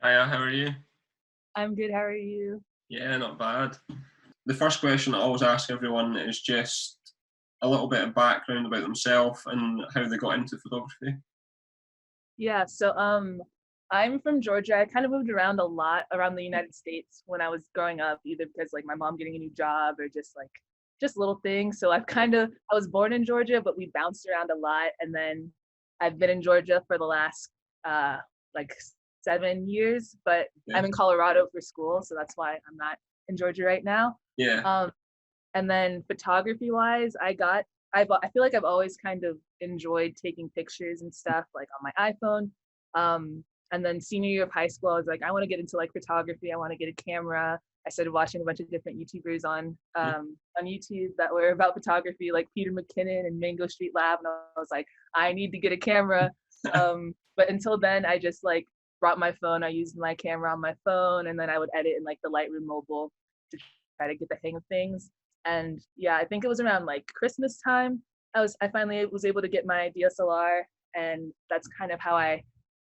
Hiya, how are you? I'm good. How are you? Yeah, not bad. The first question I always ask everyone is just a little bit of background about themselves and how they got into photography. Yeah, I'm from Georgia. I kind of moved around a lot around the United States when I was growing up, either because like my mom getting a new job or just little things. So I was born in Georgia, but we bounced around a lot, and then I've been in Georgia for the last uh like 7 years, but Yeah. I'm in Colorado for school, so that's why I'm not in Georgia right now. Yeah. Um, And then photography wise, I feel like I've always kind of enjoyed taking pictures and stuff like on my iPhone. And then senior year of high school, I was like, I want to get into like photography. I want to get a camera. I started watching a bunch of different YouTubers on YouTube that were about photography, like Peter McKinnon and Mango Street Lab. And I was like, I need to get a camera. But until then, I just like brought my phone. I used my camera on my phone, and then I would edit in like the Lightroom mobile to try to get the hang of things. And yeah, I think it was around like Christmas time. I finally was able to get my DSLR, and that's kind of how I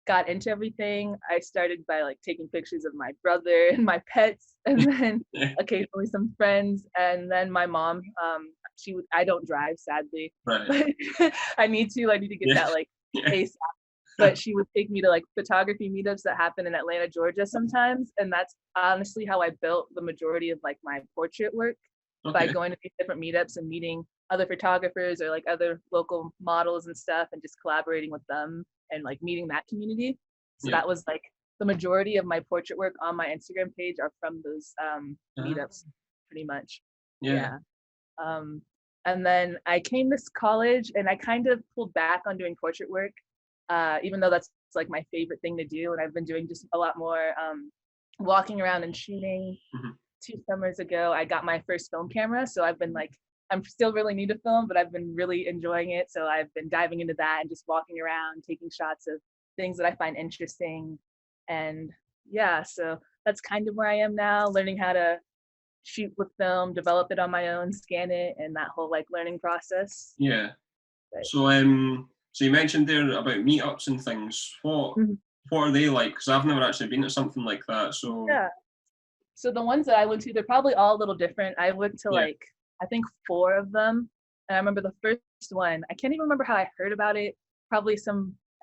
got into everything. I started by like taking pictures of my brother and my pets, and then Yeah. occasionally some friends, and then my mom. I don't drive, sadly, Right. but I need to. I need to get Yeah. that like Yeah. ASAP. But she would take me to like photography meetups that happen in Atlanta, Georgia sometimes, and that's honestly how I built the majority of like my portrait work, by Okay. going to these different meetups and meeting other photographers or like other local models and stuff, and just collaborating with them and like meeting that community. So Yeah. that was like the majority of my portrait work on my Instagram page are from those Uh, meetups, pretty much. yeah. Yeah. Um, and then I came to college and I kind of pulled back on doing portrait work, even though that's like my favorite thing to do. And I've been doing just a lot more walking around and shooting. Mhm. 2 summers ago, I got my first film camera. So I've been like, I'm still really new to film, but I've been really enjoying it. So I've been diving into that and just walking around, taking shots of things that I find interesting. And yeah, so that's kind of where I am now, learning how to shoot with film, develop it on my own, scan it, and that whole like learning process. Yeah. But So you mentioned there about meetups and things. mhm, What are they like? Because I've never actually been to something like that. So yeah. So the ones that I went to, they're probably all a little different. I went to yeah. like, I think 4 of them. And I remember the first one, I can't even remember how I heard about it. Probably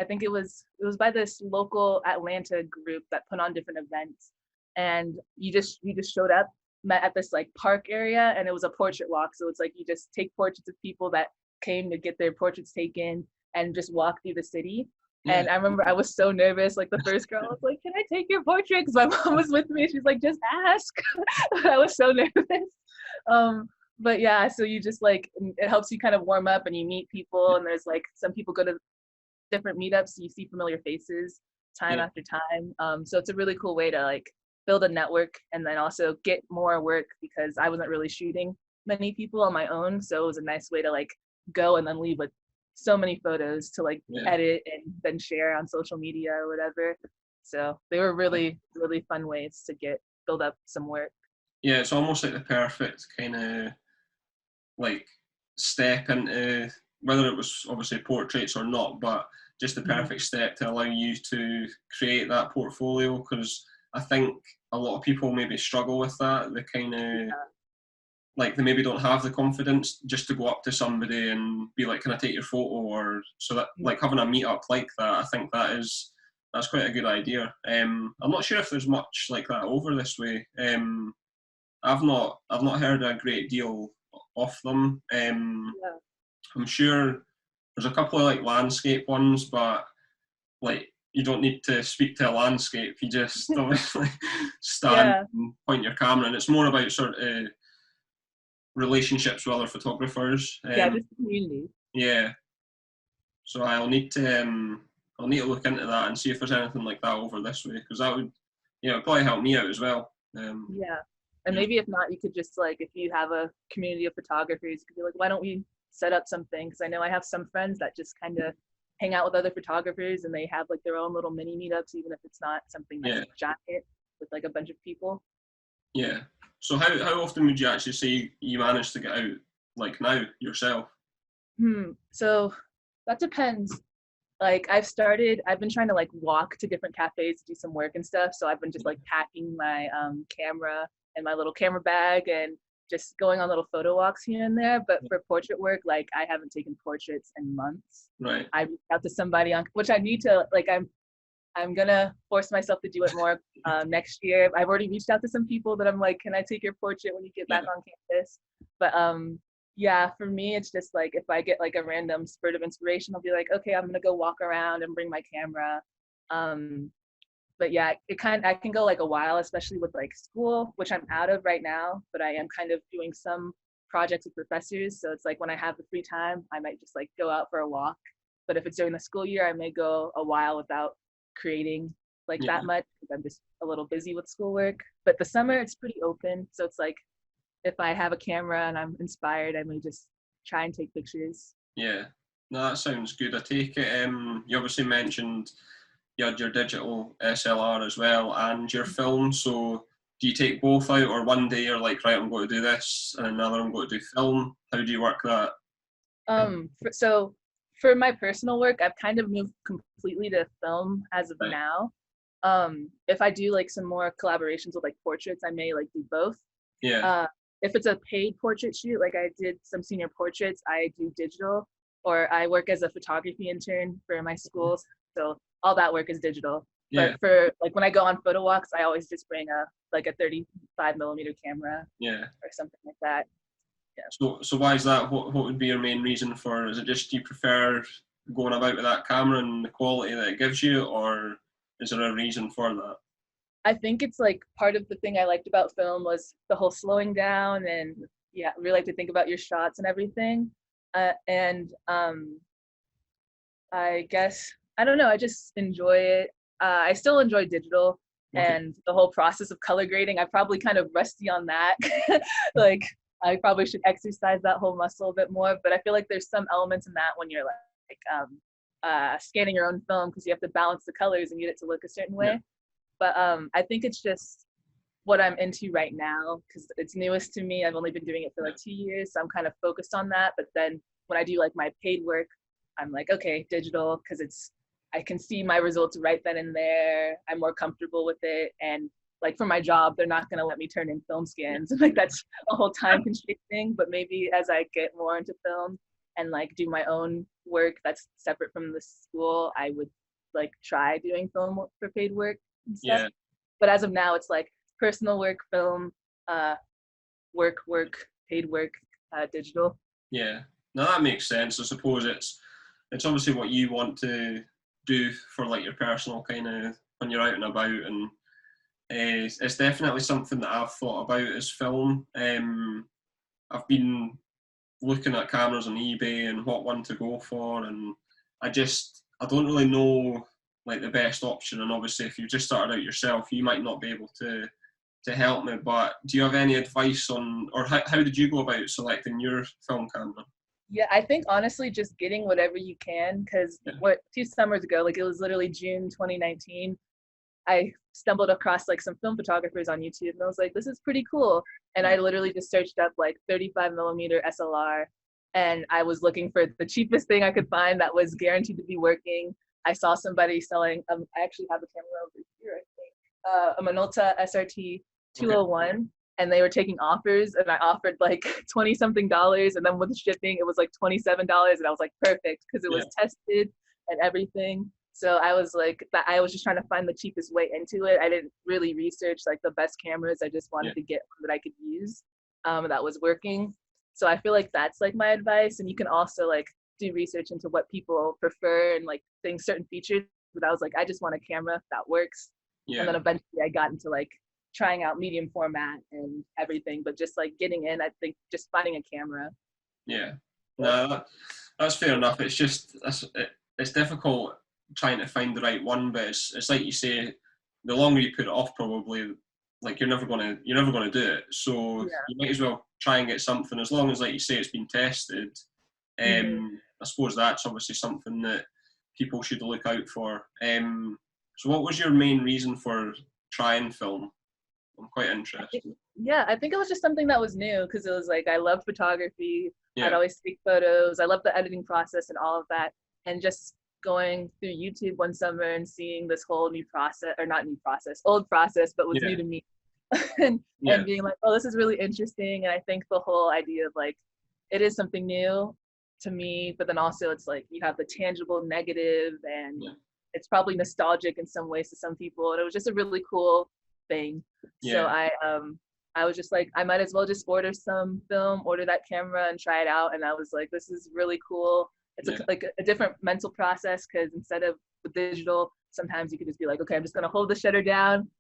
I think it was by this local Atlanta group that put on different events. And you just showed up, met at this like park area, and it was a portrait walk. So it's like you just take portraits of people that came to get their portraits taken and just walk through the city. Yeah. And I remember I was so nervous. Like the first girl was like, "Can I take your portrait?" Because my mom was with me. She's like, "Just ask." I was so nervous. Um, but yeah, so you just like it helps you kind of warm up and you meet people. And there's like some people go to different meetups, so you see familiar faces time Yeah. after time. So it's a really cool way to like build a network and then also get more work because I wasn't really shooting many people on my own. So it was a nice way to like go and then leave with so many photos to like Yeah. edit and then share on social media or whatever. So they were really, really fun ways to build up some work. Yeah. It's almost like the perfect kind of like step into whether it was obviously portraits or not, but just the Mhm. perfect step to allow you to create that portfolio. Because I think a lot of people maybe struggle with that. They kind of Yeah. like they maybe don't have the confidence just to go up to somebody and be like, "Can I take your photo?" Or so that Yeah. like having a meetup like that. I think that's quite a good idea. I'm not sure if there's much like that over this way. I've not heard a great deal of them. Yeah. I'm sure there's a couple of like landscape ones, but like you don't need to speak to a landscape. You just obviously stand Yeah. and point your camera, and it's more about sort of relationships with other photographers. Yeah. Just community. Yeah, so I'll need to look into that and see if there's anything like that over this way because that would it'd probably help me out as well. Yeah. And Yeah, maybe if not, you could just like, if you have a community of photographers, you could be like, why don't we set up something? Because I know I have some friends that just kind of hang out with other photographers and they have like their own little mini meetups, even if it's not something that's yeah, giant with like a bunch of people. yeah. So how often would you actually say you manage to get out like now yourself? So that depends. like I've been trying to like walk to different cafes to do some work and stuff. So I've been just like packing my camera and my little camera bag and just going on little photo walks here and there. But for portrait work, like I haven't taken portraits in months. Right. I reached out to somebody on which I need to like I'm gonna force myself to do it more next year. I've already reached out to some people that I'm like, can I take your portrait when you get back on campus? But yeah, for me, it's just like if I get like a random spurt of inspiration, I'll be like, okay, I'm gonna go walk around and bring my camera. But yeah, I can go like a while, especially with like school, which I'm out of right now, but I am kind of doing some projects with professors. So it's like when I have the free time, I might just like go out for a walk. But if it's during the school year, I may go a while without creating like that much because I'm just a little busy with schoolwork. But the summer, it's pretty open. So it's like if I have a camera and I'm inspired, I may just try and take pictures. Yeah. No, that sounds good. I take it. You obviously mentioned you had your digital SLR as well and your film. So do you take both out, or one day you're like, right, I'm going to do this, and another I'm going to do film? How do you work that? So for my personal work, I've kind of moved completely to film as of now. If I do like some more collaborations with like portraits, I may like do both. Yeah. If it's a paid portrait shoot, like I did some senior portraits, I do digital, or I work as a photography intern for my school. So all that work is digital. Yeah. But for like when I go on photo walks, I always just bring a 35mm camera. Yeah. Or something like that. Yeah. So why is that? What would be your main reason for? Is it just you prefer going about with that camera and the quality that it gives you, or is there a reason for that? I think it's like part of the thing I liked about film was the whole slowing down and really like to think about your shots and everything. I guess I don't know. I just enjoy it. I still enjoy digital and the whole process of color grading. I'm probably kind of rusty on that. Like I probably should exercise that whole muscle a bit more. But I feel like there's some elements in that when you're scanning your own film because you have to balance the colors and get it to look a certain way. But I think it's just what I'm into right now because it's newest to me. I've only been doing it for like 2 years, so I'm kind of focused on that. But then when I do like my paid work, I'm like, okay, digital, because I can see my results right then and there. I'm more comfortable with it. And like for my job, they're not gonna let me turn in film scans. Like that's a whole time constraint thing. But maybe as I get more into film and like do my own work that's separate from the school, I would like try doing film for paid work and stuff. Yeah. But as of now, it's like personal work, film, work, paid work, digital. Yeah, no, that makes sense. I suppose it's obviously what you want to do for like your personal kind of when you're out and about, and it's definitely something that I've thought about as film. I've been looking at cameras on eBay and what one to go for, and I don't really know like the best option. And obviously if you've just started out yourself, you might not be able to help me, but do you have any advice on, or how did you go about selecting your film camera? Yeah, I think honestly just getting whatever you can, because 2 summers ago, like it was literally June 2019, I stumbled across like some film photographers on YouTube and I was like, this is pretty cool. And I literally just searched up like 35mm SLR and I was looking for the cheapest thing I could find that was guaranteed to be working. I saw somebody selling, I actually have a camera over here, I think, a Minolta SRT 201, and they were taking offers and I offered like 20 something dollars, and then with the shipping it was like $27, and I was like perfect because it was tested and everything. So I was like, I was just trying to find the cheapest way into it. I didn't really research like the best cameras. I just wanted to get one that I could use that was working. So I feel like that's like my advice. And you can also like do research into what people prefer and like things, certain features. But I was like, I just want a camera that works. And then eventually I got into like trying out medium format and everything. But just like getting in, I think just finding a camera. Yeah, no, that's fair enough. It's just it's difficult trying to find the right one, but it's like you say, the longer you put it off, probably like you're never gonna do it. So you might as well try and get something, as long as like you say it's been tested. I suppose that's obviously something that people should look out for. So what was your main reason for trying film? I'm quite interested. I think it was just something that was new, because it was like I loved photography. I'd always take photos. I loved the editing process and all of that, and just going through YouTube one summer and seeing this whole new process, or not new process, old process, but was new Yeah. to me. and Yeah. being like, oh, this is really interesting. And I think the whole idea of like, it is something new to me, but then also it's like you have the tangible negative, and Yeah. it's probably nostalgic in some ways to some people. And it was just a really cool thing. So Yeah. I was just like, I might as well just order some film, order that camera, and try it out. And I was like, this is really cool. It's Yeah. like a different mental process, because instead of with digital, sometimes you could just be like, okay, I'm just gonna hold the shutter down,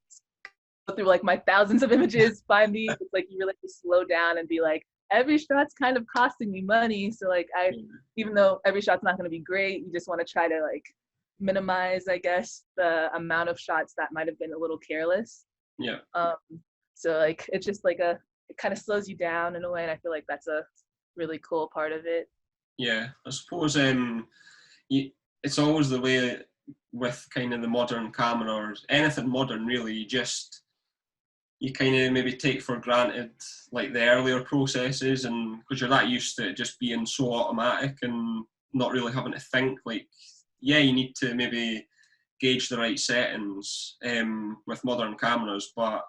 go through like my thousands of images, find these. It's like you really have to slow down and be like, every shot's kind of costing me money. So like even though every shot's not gonna be great, you just want to try to like minimize, I guess, the amount of shots that might have been a little careless. Yeah. So like it's just like it kind of slows you down in a way, and I feel like that's a really cool part of it. Yeah. I suppose it's always the way with kind of the modern camera or anything modern really. You kind of maybe take for granted like the earlier processes, and because you're that used to it just being so automatic and not really having to think. Like, yeah, you need to maybe gauge the right settings with modern cameras, but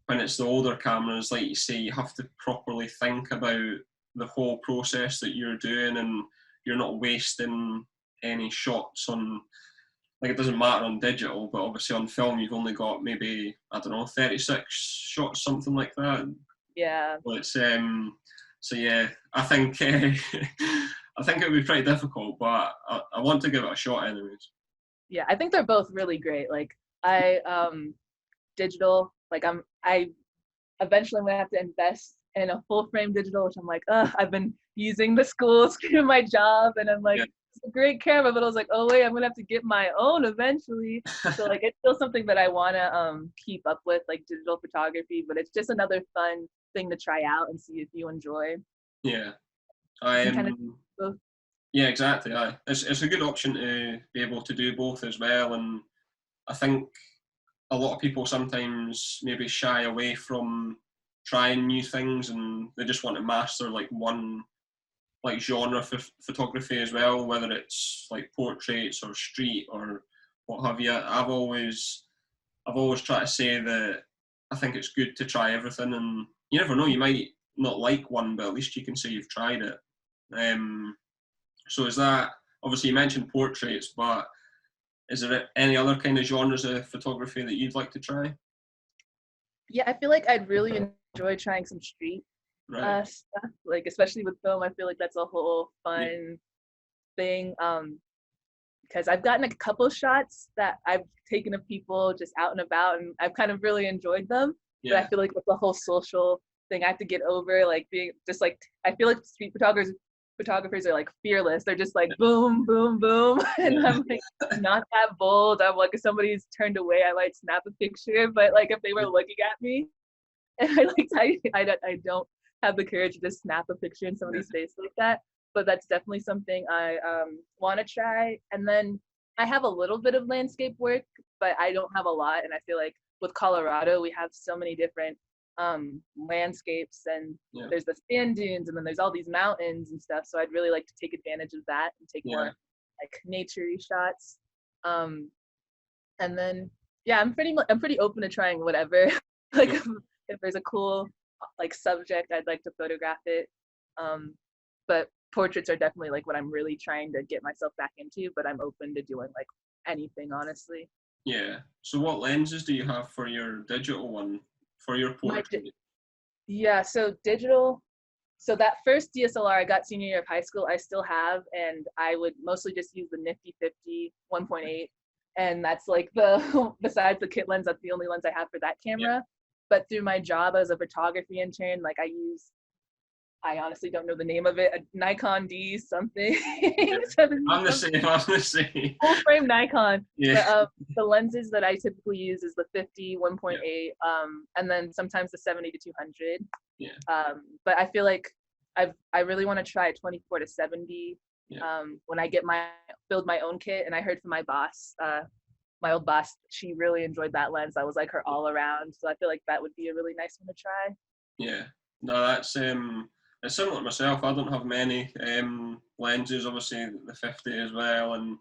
when it's the older cameras, like you say, you have to properly think about the whole process that you're doing, and you're not wasting any shots on, like, it doesn't matter on digital, but obviously on film you've only got maybe, I don't know, 36 shots, something like that. Yeah. Well, it's so yeah, I think I think it would be pretty difficult, but I want to give it a shot anyways. Yeah, I think they're both really great. Like I digital, like I eventually I'm gonna have to invest in a full frame digital, which I'm like, I've been using the schools to do my job, and I'm like, Yeah. it's a great camera, but I was like, oh wait, I'm gonna have to get my own eventually. So like it's still something that I wanna keep up with, like digital photography, but it's just another fun thing to try out and see if you enjoy. Yeah, You I can kind am. of both. Yeah, exactly. Aye. It's a good option to be able to do both as well, and I think a lot of people sometimes maybe shy away from trying new things, and they just want to master like one like genre for photography as well, whether it's like portraits or street or what have you. I've always tried to say that I think it's good to try everything, and you never know, you might not like one, but at least you can say you've tried it. So is that, obviously you mentioned portraits, but is there any other kind of genres of photography that you'd like to try? Yeah, I feel like I'd really enjoy trying some street Right. stuff, like especially with film. I feel like that's a whole Yeah. fun thing. Because I've gotten a couple shots that I've taken of people just out and about, and I've kind of really enjoyed them. But I Yeah. feel like with the whole social thing, I have to get over like being just like, I feel like street photographers are like fearless. They're just like boom, boom, boom, and Yeah. I'm like not that bold. I'm like, if somebody's turned away, I might snap a picture, but like if they were looking at me, and I don't have the courage to just snap a picture in Yeah. somebody's face like that. But that's definitely something I want to try. And then I have a little bit of landscape work, but I don't have a lot. And I feel like with Colorado, we have so many different landscapes, and Yeah. there's the sand dunes, and then there's all these mountains and stuff. So I'd really like to take advantage of that and take Yeah. more like nature-y shots. Um, and then yeah, I'm pretty open to trying whatever. Like Yeah. if there's a cool like subject, I'd like to photograph it. But portraits are definitely like what I'm really trying to get myself back into, but I'm open to doing like anything, honestly. Yeah. So what lenses do you have for your digital one, for your My portrait? Yeah, so digital. So that first DSLR I got senior year of high school, I still have, and I would mostly just use the Nifty 50 1.8, and that's like the besides the kit lens, that's the only lens I have for that Yeah. camera. But through my job as a photography intern, like I honestly don't know the name of it, a Nikon D something, Yeah. 70 I'm the something, same. I'm the same. full frame Nikon. Yeah. But the lenses that I typically use is the 50 Yeah. 1.8, and then sometimes the 70 to 200. Yeah. But I feel like I really want to try 24 to 70 Yeah. when I build my own kit. And I heard from my boss, my old boss, she really enjoyed that lens. That was like her all around. So I feel like that would be a really nice one to try. Yeah. No, that's it's similar to myself. I don't have many lenses, obviously the 50 as well, and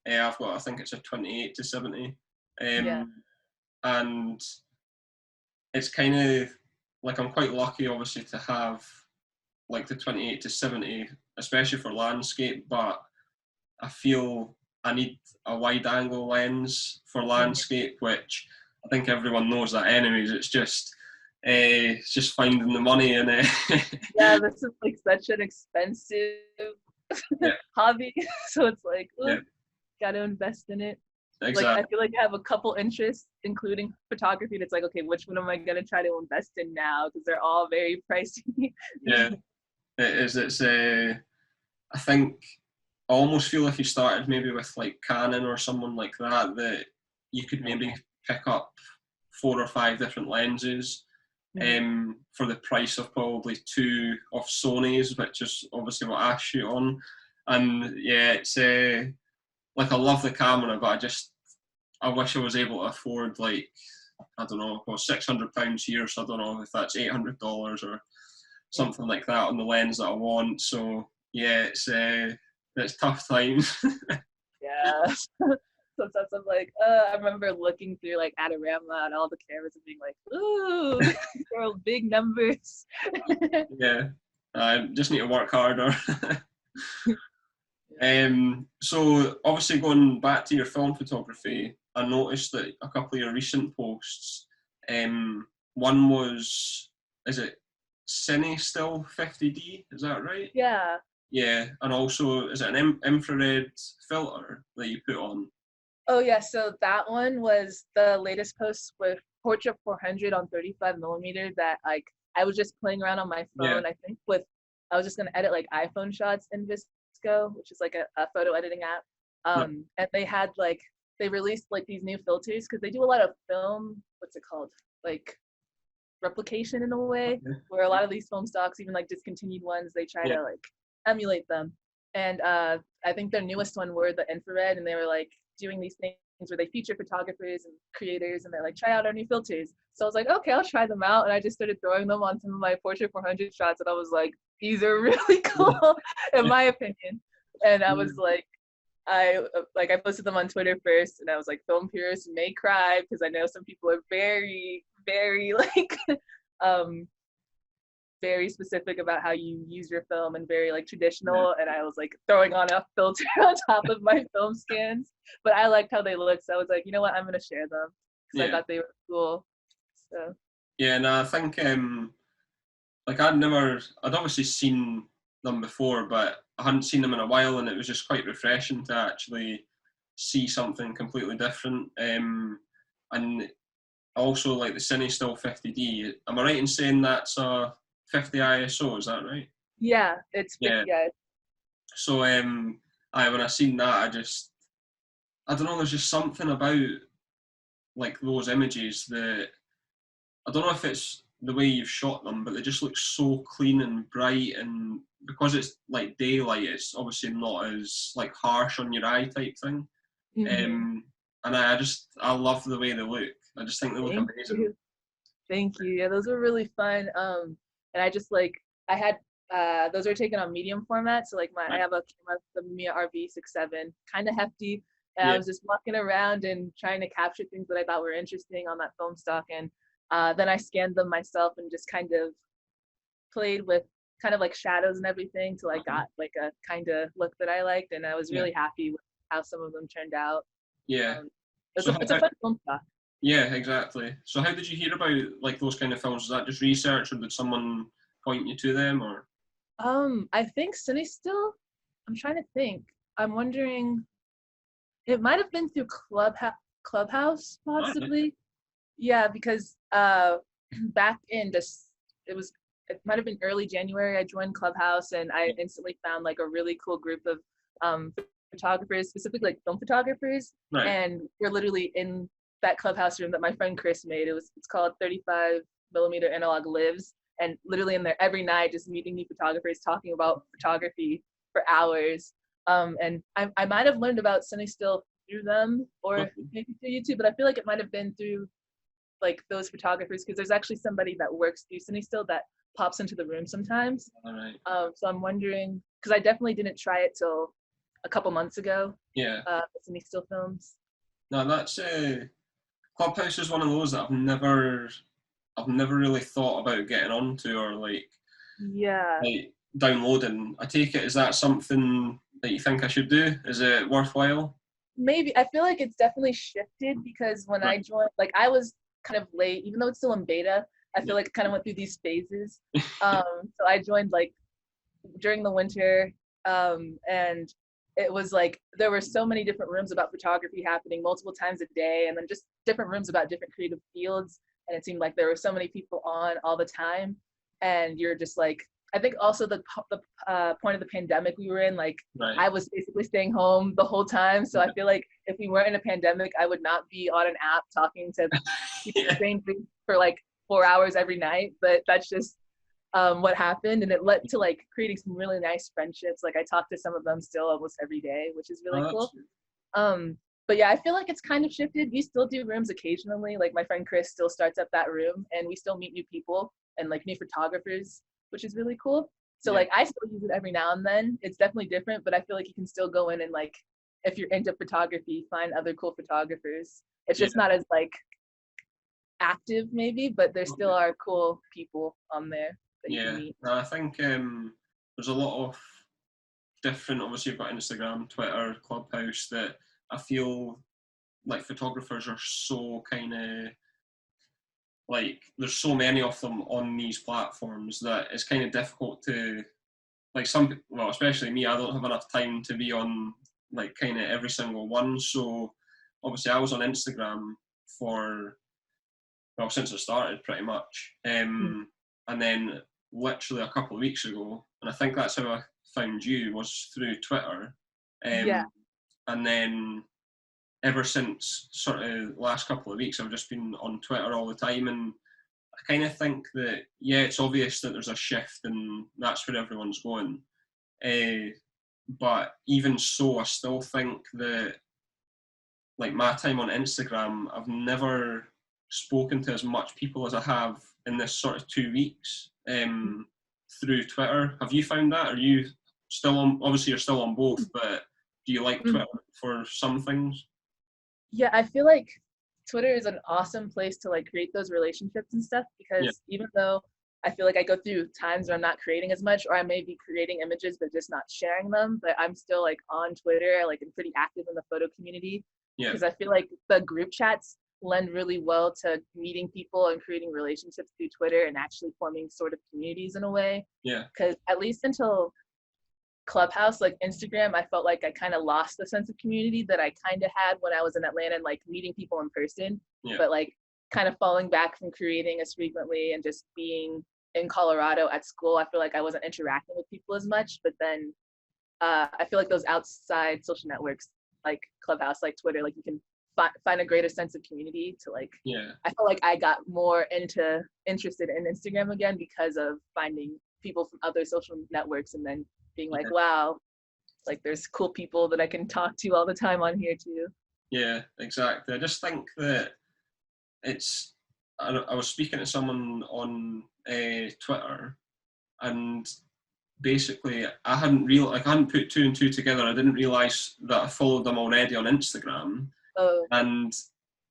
I've got, I think it's a 28 to 70. Yeah. And it's kind of like, I'm quite lucky obviously to have like the 28 to 70, especially for landscape, but I feel I need a wide angle lens for Mhm. landscape, which I think everyone knows that anyways. It's just finding the money in it. Yeah, this is like such an expensive Yeah, hobby. So it's like, yeah, ugh, gotta invest in it. Like I exactly. feel like I have a couple interests, including photography. And it's like, okay, which one am I gonna try to invest in now? Because they're all very pricey. Yeah, it is. I think I almost feel if you started maybe with like Canon or someone like that, that you could maybe pick up 4 or 5 different lenses Mhm. for the price of probably 2 of Sony's, which is obviously what I shoot on. And yeah, it's like, I love the camera, but I wish I was able to afford, like, I don't know, well, £600 here, so I don't know if that's $800 or something like that on the lens that I want. So yeah, it's tough times. Yeah. Sometimes I'm like, I remember looking through like Adorama and all the cameras and being like, ooh, these are all big numbers. Yeah, I just need to work harder. Yeah. So obviously, going back to your film photography, I noticed that a couple of your recent posts, one was, is it Cine Still 50D? Is that right? Yeah. Yeah, and also, is it an infrared filter that you put on? Oh yeah, so that one was the latest post with Portrait 400 on 35 millimeter that like I was just playing around on my Yeah, phone. I think with I was just gonna edit like iPhone shots in Visco, which is like a photo editing app. no, And they had like they released like these new filters because they do a lot of film. What's it called? Like replication in a way, okay. where a lot of these film stocks, even like discontinued ones, they try Yeah, to like emulate them. And I think their newest one were the infrared, and they were like doing these things where they feature photographers and creators, and they're like, try out our new filters. So I was like, okay, I'll try them out, and I just started throwing them on some of my Portrait 400 shots, and I was like, these are really cool, in my opinion. And I was like, I posted them on Twitter first, and I was like, film purists may cry because I know some people are very, very like um very specific about how you use your film and very like yeah, traditional. And I was like throwing on a filter on top of my film scans, but I liked how they looked, so I was like, you know what, I'm gonna share them because I yeah, thought they were cool. So yeah. And I think like, I'd obviously seen them before, but I hadn't seen them in a while, and it was just quite refreshing to actually see something completely different. And also, like, the Cine Still 50D. Am I right in saying that's a 50 ISO? Is that right? yeah, it's Yeah. 50 guys. So when I seen that, I don't know. There's just something about like those images that, I don't know if it's the way you've shot them, but they just look so clean and bright, and because it's like daylight, it's obviously not as like harsh on your eye type thing. Mm-hmm. Um, and I love the way they look. I just think they look Thank amazing. you. Thank you. Yeah, those were really fun. And I just like I had those were taken on medium format. So like I Right. have a camera, the Mia RV67, kind of hefty. And I Yeah. was just walking around and trying to capture things that I thought were interesting on that film stock. And then I scanned them myself and just kind of played with kind of like shadows and everything till I Okay. got like a kind of look that I liked. And I was Yeah. really happy with how some of them turned out. Yeah. Um, So it's a fun film stock. yeah, exactly. So how did you hear about like those kind of films? Is that just research, or did someone point you to them, or? I think Sunny still. I'm trying to think. I'm wondering. It might have been through Clubhouse, Alright. possibly. Yeah, because back in this, it was. It might have been early January. I joined Clubhouse, and I instantly found like a really cool group of um, photographers, specifically like film photographers, Right. and we're literally in that Clubhouse room that my friend Chris made. It's called 35 millimeter analog lives, and literally in there every night just meeting new photographers talking about photography for hours. And I might have learned about Sunny Still through them or Okay. maybe through YouTube, but I feel like it might have been through like those photographers because there's actually somebody that works through Sunny Still that pops into the room sometimes. All right. So I'm wondering because I definitely didn't try it till a couple months ago. Yeah. Sydney Still Films. No, that's Clubhouse is one of those that I've never really thought about getting onto or Yeah. like downloading. I take it, is that something that you think I should do? Is it worthwhile? Maybe. I feel like it's definitely shifted because when I Right. joined, like I was kind of late, even though it's still in beta. I Yeah. feel like it kind of went through these phases. So I joined like during the winter, and it was like there were so many different rooms about photography happening multiple times a day, and then just different rooms about different creative fields. And it seemed like there were so many people on all the time, and you're just like, I think also the point of the pandemic we were in, like Right. I was basically staying home the whole time. So I feel like if we weren't in a pandemic, I would not be on an app talking to Yeah. strangers for like 4 hours every night. But that's just what happened, and it led to like creating some really nice friendships. Like I talk to some of them still almost every day, which is really Oh, that's cool. But yeah, I feel like it's kind of shifted. We still do rooms occasionally. Like my friend Chris still starts up that room, and we still meet new people and like new photographers, which is really cool. So yeah. like I still use it every now and then. It's definitely different, but I feel like you can still go in and like if you're into photography, find other cool photographers. It's just not as like active maybe, but there still are cool people on there that you can meet. No, I think there's a lot of different, obviously you've got Instagram, Twitter, Clubhouse, that I feel like photographers are so kind of like, there's so many of them on these platforms that it's kind of difficult to, like well, especially me, I don't have enough time to be on like kind of every single one. So obviously I was on Instagram for, well, since it started pretty much. And then literally a couple of weeks ago, and I think that's how I found you, was through Twitter. Yeah. And then ever since sort of last couple of weeks, I've just been on Twitter all the time. And I kind of think that, yeah, it's obvious that there's a shift and that's where everyone's going. But even so, I still think that, like, my time on Instagram, I've never spoken to as much people as I have in this sort of 2 weeks through Twitter. Have you found that? Are you still on? Obviously, you're still on both, but do you like Twitter for some things? Yeah, I feel like Twitter is an awesome place to like create those relationships and stuff because even though I feel like I go through times where I'm not creating as much, or I may be creating images but just not sharing them, but I'm still like on Twitter, like and pretty active in the photo community because I feel like the group chats lend really well to meeting people and creating relationships through Twitter and actually forming sort of communities in a way. Yeah. Because at least until Clubhouse, like Instagram, I felt like I kind of lost the sense of community that I kind of had when I was in Atlanta and like meeting people in person. But like kind of falling back from creating as frequently and just being in Colorado at school, I feel like I wasn't interacting with people as much. But then I feel like those outside social networks like Clubhouse, like Twitter, like you can find a greater sense of community to like, I feel like I got more interested in Instagram again because of finding people from other social networks and then being like, wow, like there's cool people that I can talk to all the time on here too. Yeah, exactly. I just think that it's, I was speaking to someone on Twitter, and basically I hadn't put two and two together. I didn't realise that I followed them already on Instagram. And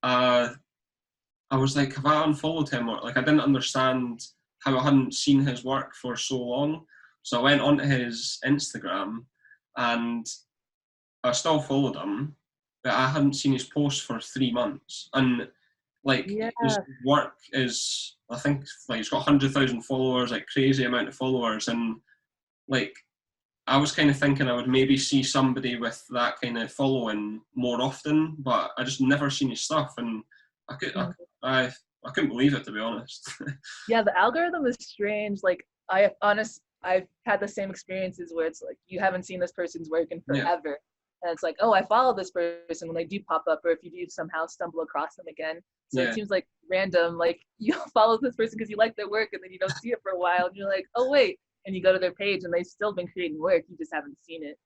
I was like, have I unfollowed him? Or like, I didn't understand how I hadn't seen his work for so long. So I went onto his Instagram and I still followed him, but I hadn't seen his post for 3 months. And like his work is, I think, like he's got 100,000 followers, like crazy amount of followers. And like, I was kind of thinking I would maybe see somebody with that kind of following more often, but I just never seen his stuff, and I couldn't believe it, to be honest. Yeah, the algorithm is strange. Like I've had the same experiences where it's like you haven't seen this person's work in forever. And it's like, oh, I follow this person when they do pop up, or if you do somehow stumble across them again. So it seems like random, like you follow this person because you like their work and then you don't see it for a while and you're like, oh wait, and you go to their page and they've still been creating work, you just haven't seen it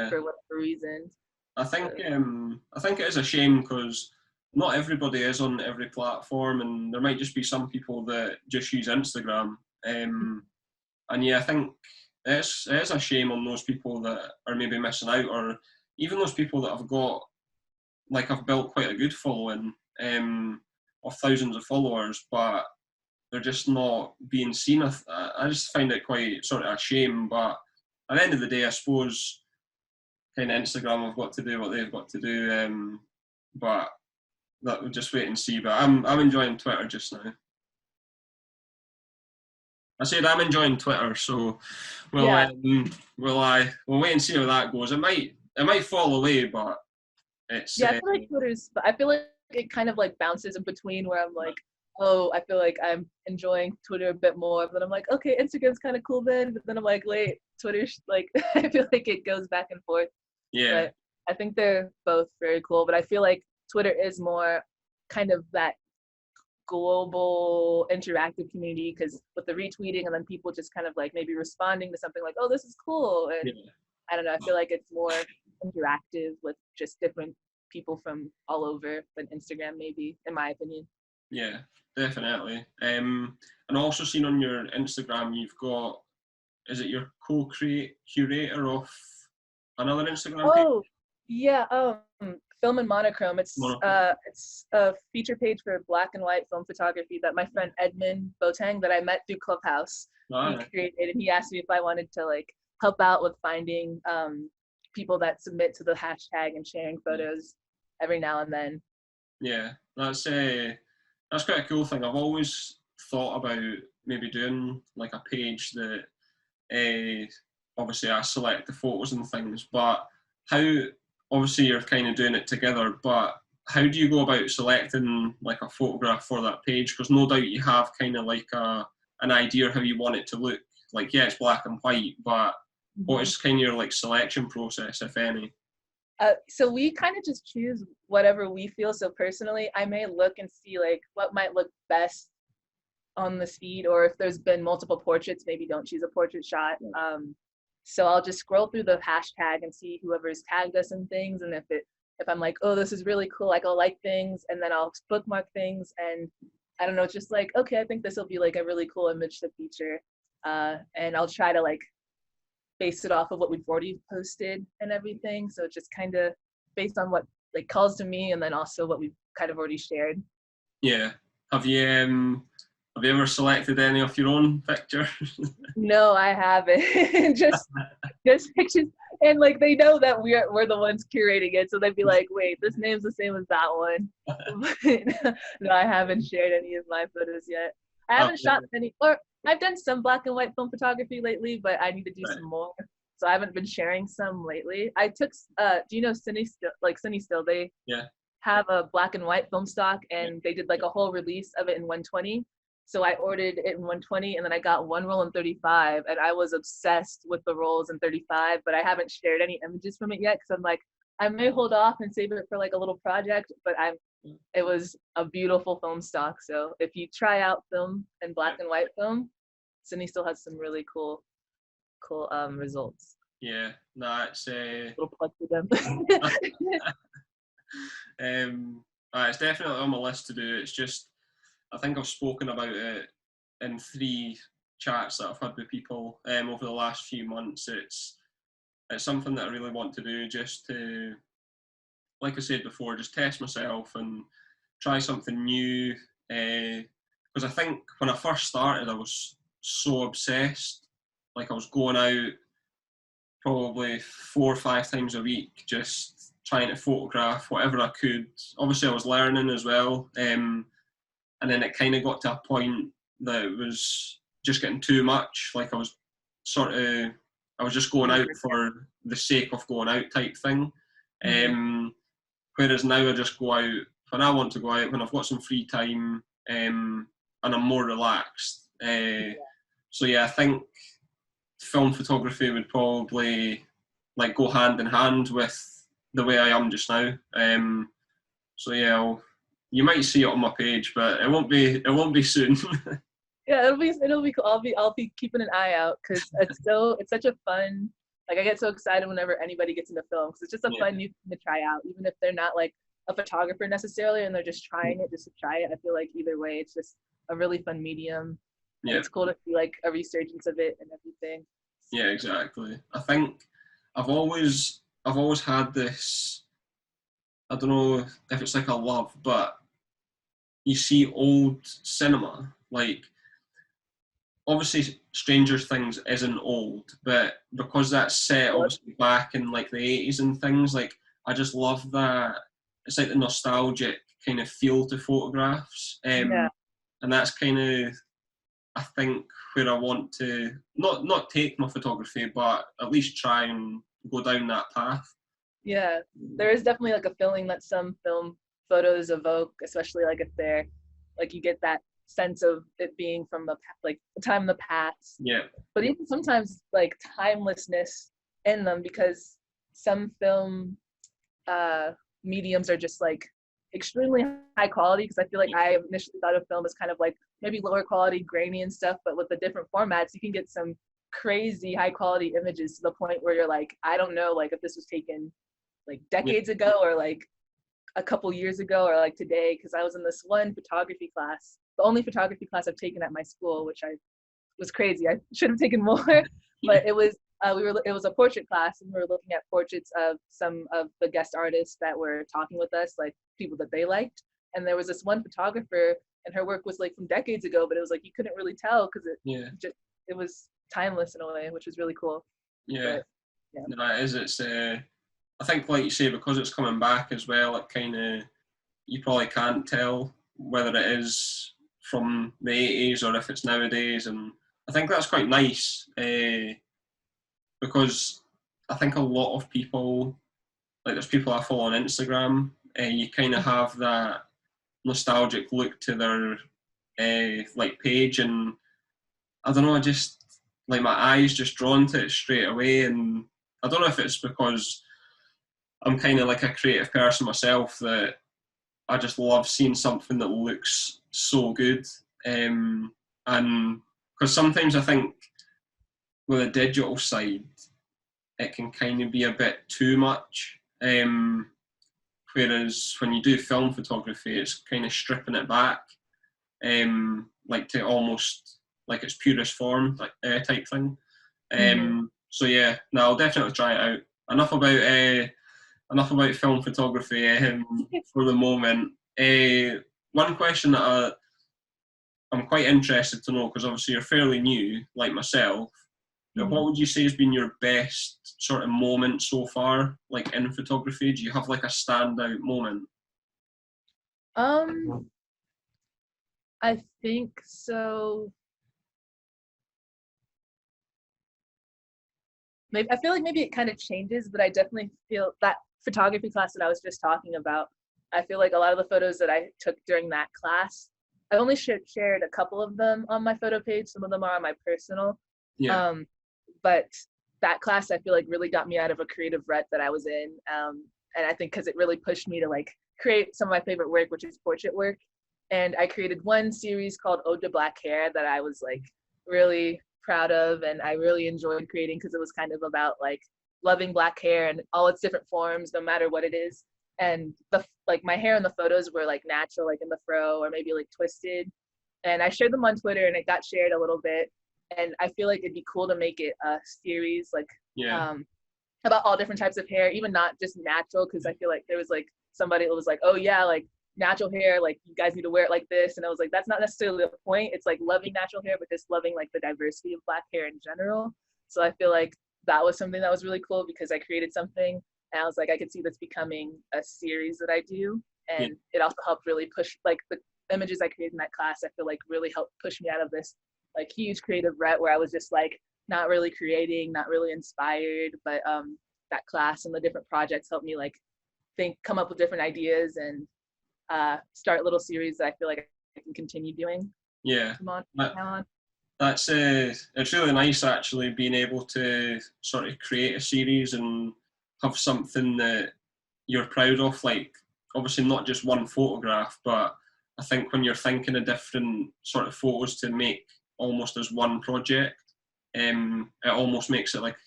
for whatever reasons. I think it is a shame because not everybody is on every platform, and there might just be some people that just use Instagram. And yeah, I think it is a shame on those people that are maybe missing out, or even those people that have got, like, I've built quite a good following of thousands of followers, but they're just not being seen. I just find it quite sort of a shame. But at the end of the day, I suppose kind of Instagram have got to do what they've got to do. But that we'll just wait and see. But I'm enjoying Twitter just now. I said I'm enjoying Twitter, so we'll we'll wait and see how that goes. It might fall away, but it's Yeah, I feel like I feel like it kind of like bounces in between where I'm like, oh, I feel like I'm enjoying Twitter a bit more. But then I'm like, okay, Instagram's kind of cool then. But then I'm like, wait, Twitter's like, I feel like it goes back and forth. yeah, But I think they're both very cool. But I feel like Twitter is more kind of that global interactive community because with the retweeting and then people just kind of like maybe responding to something like, oh, this is cool. And yeah, I don't know, I feel like it's more interactive with just different people from all over than Instagram, maybe, in my opinion. yeah, definitely. And also seen on your Instagram, you've got, is it your curator of another Instagram page? Oh, yeah. Film and monochrome. Monochrome. It's a feature page for black and white film photography that my friend Edmund Botang that I met through Clubhouse. He Ah, created, and he asked me if I wanted to like help out with finding people that submit to the hashtag and sharing photos every now and then. yeah, that's quite a cool thing. I've always thought about maybe doing like a page that obviously I select the photos and things, but how, obviously you're kind of doing it together, but how do you go about selecting like a photograph for that page? Because no doubt you have kind of like an idea how you want it to look. Like, yeah, it's black and white, but what Mhm. is kind of your like selection process, if any? So we kind of just choose whatever we feel. So personally, I may look and see like what might look best on the feed, or if there's been multiple portraits, maybe don't choose a portrait shot. So I'll just scroll through the hashtag and see whoever's tagged us in things, and if I'm like, oh, this is really cool, like I'll like things, and then I'll bookmark things, and I don't know, it's just like, okay, I think this will be like a really cool image to feature, and I'll try to like base it off of what we've already posted and everything. So it's just kind of based on what like calls to me, and then also what we've kind of already shared. Yeah. Have you ever selected any of your own pictures? No, I haven't. just pictures, and like they know that we're the ones curating it, so they'd be like, "Wait, this name's the same as that one." No, I haven't shared any of my photos yet. I Oh, haven't shot any, or I've done some black and white film photography lately, but I need to do right. some more. So I haven't been sharing some lately. I took, do you know Cine Still? Like Cine Still, they Yeah. have a black and white film stock, Yeah. and they did like a whole release of it in 120. So I ordered it in 120, and then I got one roll in 35, and I was obsessed with the rolls in 35, but I haven't shared any images from it yet because I'm like, I may hold off and save it for like a little project, but it was a beautiful film stock. So if you try out film and black and white film, Sydney still has some really cool results. Yeah. No, Little plug for them. it's definitely on my list to do. It's just, I think I've spoken about it in 3 chats that I've had with people over the last few months. It's something that I really want to do, just to, like I said before, just test myself and try something new. Because I think when I first started, I was so obsessed. Like, I was going out probably 4 or 5 times a week, just trying to photograph whatever I could. Obviously, I was learning as well, and then it kind of got to a point that it was just getting too much. Like, I was just going out for the sake of going out type thing. Whereas now I just go out when I want to go out, when I've got some free time, and I'm more relaxed. So yeah, I think film photography would probably like go hand in hand with the way I am just now. So yeah, you might see it on my page, but it won't be soon. Yeah, it'll be cool. I'll be keeping an eye out because it's such a fun, like I get so excited whenever anybody gets into film because it's just a Yeah, fun new thing to try out, even if they're not like a photographer necessarily and they're just trying it just to try it. I feel like either way, it's just a really fun medium, and yeah, it's cool to see like a resurgence of it and everything. yeah, exactly. I think I've always I've always had this, I don't know if it's like a love, but you see old cinema, like obviously Stranger Things isn't old, but because that's set obviously back in like the 80s and things, like I just love that. It's like the nostalgic kind of feel to photographs. Yeah. And that's kind of, I think, where I want to not take my photography, but at least try and go down that path. Yeah, there is definitely like a feeling that some film photos evoke, especially like if they're like you get that sense of it being from the like the time in the past. Yeah. But even sometimes like timelessness in them because some film uh mediums are just like extremely high quality because I feel like I initially thought of film as kind of like maybe lower quality, grainy and stuff, but with the different formats, you can get some crazy high quality images to the point where you're like, I don't know, like if this was taken like Yeah. decades ago or like a couple years ago or like today, because I was in this one photography class, the only photography class I've taken at my school, which I was crazy. I should have taken more, but it was it was a portrait class and we were looking at portraits of some of the guest artists that were talking with us, like people that they liked. And there was this one photographer and her work was like from decades ago, but it was like you couldn't really tell because it was timeless in a way, which was really cool. Yeah. But, yeah. No, it is. It's I think, like you say, because it's coming back as well, it kind of, you probably can't tell whether it is from the 80s or if it's nowadays. And I think that's quite nice because I think a lot of people, like there's people I follow on Instagram, you kind of have that nostalgic look to their like page. And I don't know, I just, like my eyes just drawn to it straight away. And I don't know if it's because I'm kind of like a creative person myself that I just love seeing something that looks so good. And because sometimes I think with a digital side, it can kind of be a bit too much. Whereas when you do film photography, it's kind of stripping it back, like to almost like its purest form, like type thing. So yeah, no, I'll definitely try it out. Enough about film photography for the moment. One question that I'm quite interested to know, because obviously you're fairly new, like myself. What would you say has been your best sort of moment so far, like in photography? Do you have like a standout moment? I think so. Maybe I feel like maybe it kind of changes, but I definitely feel that photography class that I was just talking about. I feel like a lot of the photos that I took during that class, I only shared a couple of them on my photo page. Some of them are on my personal. Yeah. But that class I feel like really got me out of a creative rut that I was in. And I think because it really pushed me to like create some of my favorite work, which is portrait work. And I created one series called Ode to Black Hair that I was like really proud of and I really enjoyed creating because it was kind of about like loving black hair and all its different forms, no matter what it is. And the like my hair in the photos were like natural, like in the fro or maybe like twisted. And I shared them on Twitter and it got shared a little bit. And I feel like it'd be cool to make it a series like about all different types of hair, even not just natural, because I feel like there was like somebody that was like, oh yeah, like natural hair, like you guys need to wear it like this. And I was like, that's not necessarily the point. It's like loving natural hair, but just loving like the diversity of black hair in general. So I feel like that was something that was really cool because I created something and I was like, I could see this becoming a series that I do. And it also helped really push like the images I created in that class, I feel like really helped push me out of this like huge creative rut where I was just like not really creating, not really inspired. But that class and the different projects helped me like come up with different ideas and start little series that I feel like I can continue doing. Yeah. That's it's really nice actually being able to sort of create a series and have something that you're proud of, like obviously not just one photograph, but I think when you're thinking of different sort of photos to make almost as one project, it almost makes it like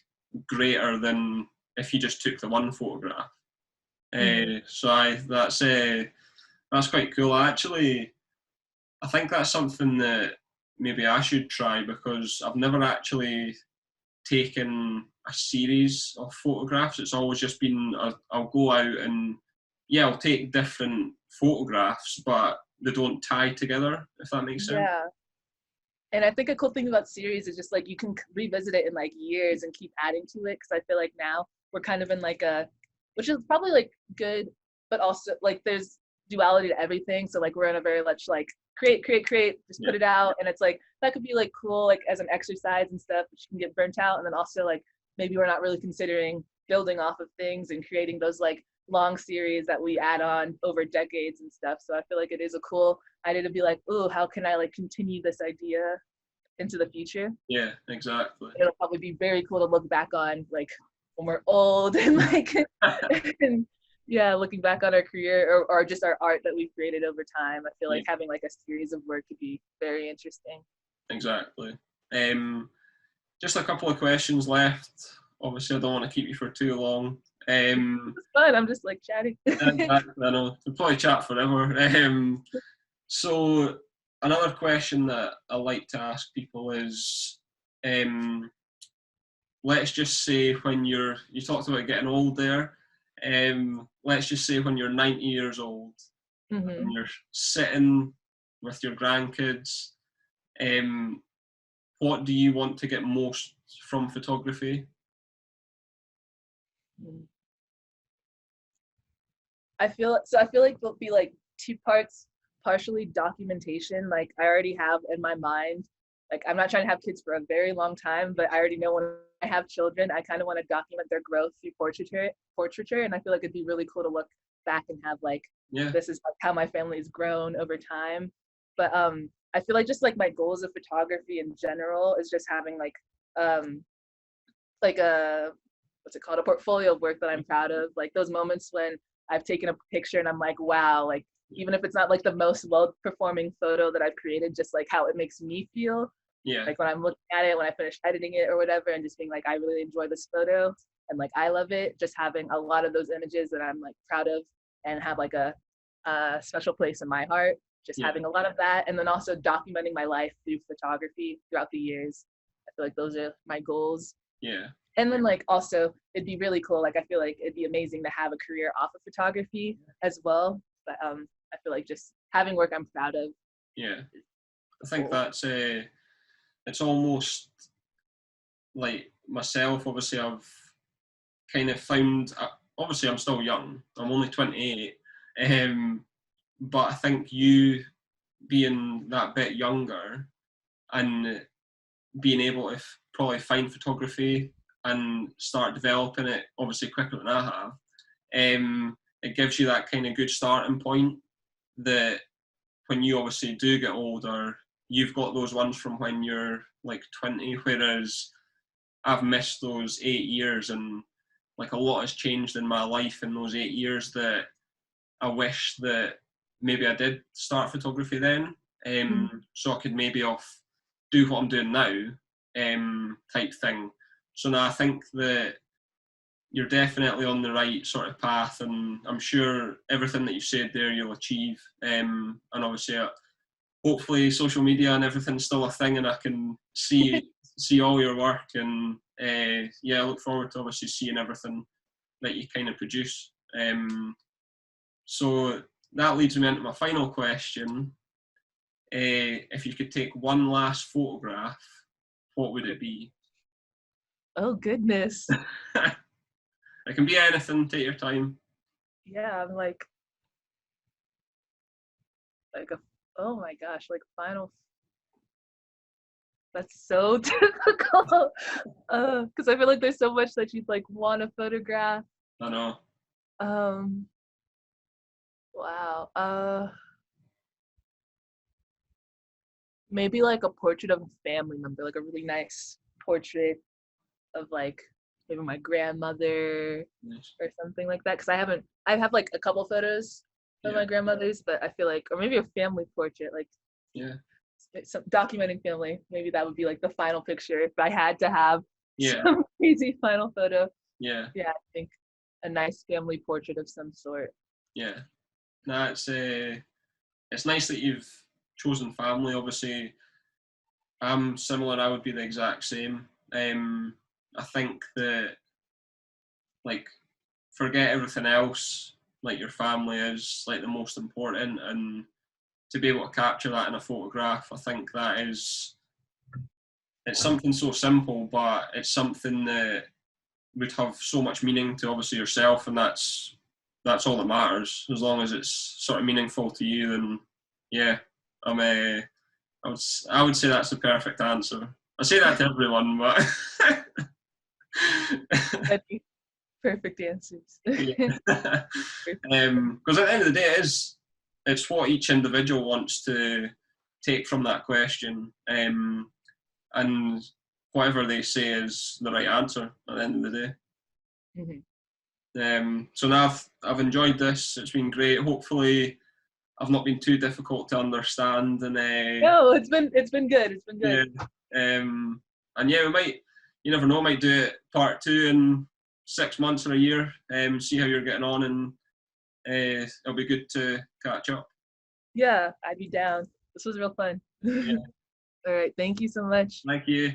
greater than if you just took the one photograph. So that's quite cool. I think that's something that maybe I should try because I've never actually taken a series of photographs. It's always just been I'll go out and yeah, I'll take different photographs, but they don't tie together, if that makes sense. Yeah. And I think a cool thing about series is just like you can revisit it in like years and keep adding to it. Because I feel like now we're kind of in like a, which is probably like good, but also like there's duality to everything. So like we're in a very much like create, just put it out, and it's like that could be like cool like as an exercise and stuff, but you can get burnt out. And then also like maybe we're not really considering building off of things and creating those like long series that we add on over decades and stuff. So I feel like it is a cool idea to be like, oh, how can I like continue this idea into the future? Yeah, exactly. It'll probably be very cool to look back on like when we're old and like and yeah, looking back on our career or just our art that we've created over time. I feel like having like a series of work could be very interesting. Exactly. Just a couple of questions left. Obviously, I don't want to keep you for too long. It's fun. I'm just like chatting. I know we'll probably chat forever. So another question that I like to ask people is, let's just say when you talked about getting old there. Let's just say when you're 90 years old and you're sitting with your grandkids. What do you want to get most from photography? I feel like there'll be like two parts, partially documentation. Like I already have in my mind, like I'm not trying to have kids for a very long time, but I already know when I have children, I kind of want to document their growth through portraiture. And I feel like it'd be really cool to look back and have like, this is like how my family has grown over time. But I feel like just like my goals of photography in general is just having like a what's it called, a portfolio of work that I'm proud of. Like those moments when I've taken a picture and I'm like, wow, like even if it's not like the most well performing photo that I've created, just like how it makes me feel. Yeah. Like when I'm looking at it, when I finish editing it or whatever, and just being like, I really enjoy this photo and like I love it. Just having a lot of those images that I'm like proud of and have like a special place in my heart. Just having a lot of that, and then also documenting my life through photography throughout the years. I feel like those are my goals. Yeah. And then like also it'd be really cool. Like I feel like it'd be amazing to have a career off of photography as well. But I feel like just having work I'm proud of. Yeah. I think that's it's almost like myself. Obviously, I've kind of found. Obviously, I'm still young. I'm only 28. But I think you being that bit younger and being able to probably find photography and start developing it obviously quicker than I have, it gives you that kind of good starting point that when you obviously do get older, you've got those ones from when you're like 20, whereas I've missed those 8 years and like a lot has changed in my life in those 8 years that I wish that maybe I did start photography then, so I could maybe do what I'm doing now, type thing. So now I think that you're definitely on the right sort of path, and I'm sure everything that you've said there you'll achieve. And obviously, hopefully, social media and everything's still a thing, and I can see all your work. And yeah, I look forward to obviously seeing everything that you kind of produce. So that leads me into my final question. If you could take one last photograph, what would it be? Oh goodness. It can be anything. Take your time. Yeah, I'm like a, oh my gosh, like final. That's so difficult. Because I feel like there's so much that you'd like want to photograph. I know. Wow. Maybe like a portrait of a family member, like a really nice portrait of like maybe my grandmother or something like that. Because I have like a couple photos of my grandmother's, but I feel like, or maybe a family portrait, like some documenting family. Maybe that would be like the final picture if I had to have some crazy final photo. Yeah, I think a nice family portrait of some sort. Yeah, no, it's nice that you've chosen family. Obviously, I'm similar. I would be the exact same. I think that, like, forget everything else, like your family is like the most important, and to be able to capture that in a photograph, I think that is, it's something so simple, but it's something that would have so much meaning to obviously yourself, and that's all that matters. As long as it's sort of meaningful to you, then yeah, I'm a. I would say that's the perfect answer. I say that to everyone, but Perfect answers. yeah. Because at the end of the day, it's what each individual wants to take from that question, and whatever they say is the right answer at the end of the day. So now I've enjoyed this. It's been great. Hopefully, I've not been too difficult to understand. And no, it's been good. It's been good. Yeah. And yeah, we might. You never know. Might do it part 2 in 6 months or a year. See how you're getting on, and it'll be good to catch up. Yeah, I'd be down. This was real fun. Yeah. All right. Thank you so much. Thank you.